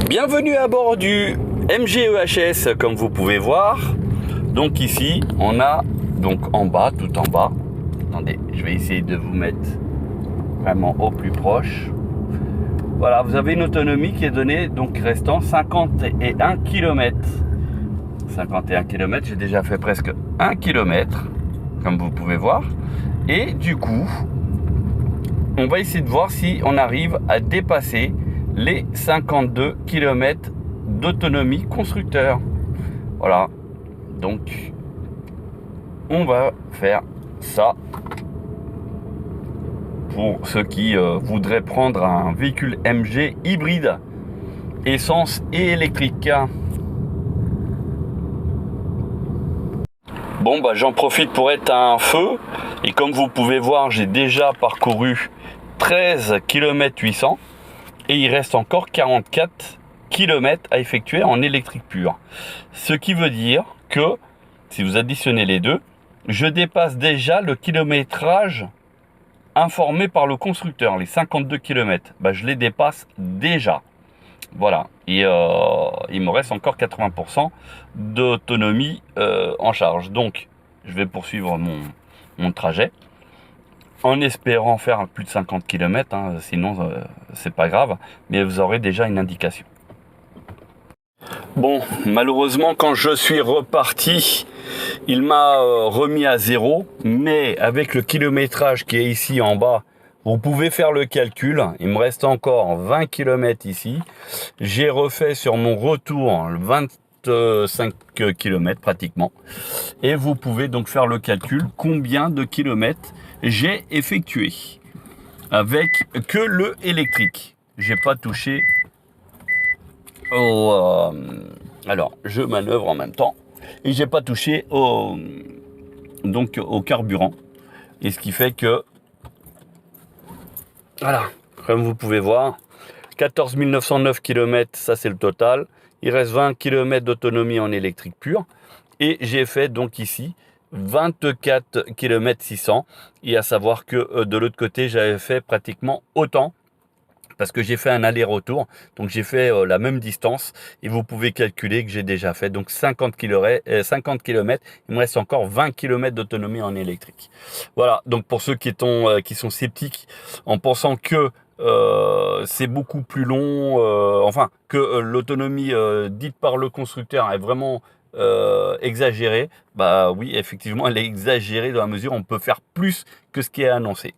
Bienvenue à bord du MG EHS comme vous pouvez voir. Donc ici on a donc en bas, tout en bas. Attendez, je vais essayer de vous mettre vraiment au plus proche. Voilà, vous avez une autonomie qui est donnée donc restant 51 km. 51 km, j'ai déjà fait presque 1 km comme vous pouvez voir. Et du coup, on va essayer de voir si on arrive à dépasser les 52 km d'autonomie constructeur. Voilà, donc on va faire ça pour ceux qui voudraient prendre un véhicule MG hybride, essence et électrique. Bon bah j'en profite pour être à un feu et comme vous pouvez voir j'ai déjà parcouru 13 km 800 et il reste encore 44 km à effectuer en électrique pure. Ce qui veut dire que si vous additionnez les deux, je dépasse déjà le kilométrage informé par le constructeur, les 52 km. Bah, je les dépasse déjà. Voilà, et il me reste encore 80% d'autonomie en charge. Donc, je vais poursuivre mon trajet en espérant faire plus de 50 km, hein, sinon c'est pas grave, mais vous aurez déjà une indication. Bon, malheureusement, quand je suis reparti, il m'a remis à zéro, mais avec le kilométrage qui est ici en bas, vous pouvez faire le calcul. Il me reste encore 20 km ici. J'ai refait sur mon retour 25 km pratiquement. Et vous pouvez donc faire le calcul combien de kilomètres j'ai effectué avec que le électrique. J'ai pas touché au... alors, je manœuvre en même temps. Et j'ai pas touché au carburant. Et ce qui fait que voilà, comme vous pouvez voir, 14 909 km, ça c'est le total. Il reste 20 km d'autonomie en électrique pure. Et j'ai fait donc ici 24 km 600. Et à savoir que de l'autre côté, j'avais fait pratiquement autant. Parce que j'ai fait un aller-retour. Donc j'ai fait la même distance. Et vous pouvez calculer que j'ai déjà fait donc 50 km. Il me reste encore 20 km d'autonomie en électrique. Voilà, donc pour ceux qui sont sceptiques en pensant que c'est beaucoup plus long, enfin que l'autonomie dite par le constructeur est vraiment exagérée, bah oui, effectivement elle est exagérée dans la mesure où on peut faire plus que ce qui est annoncé.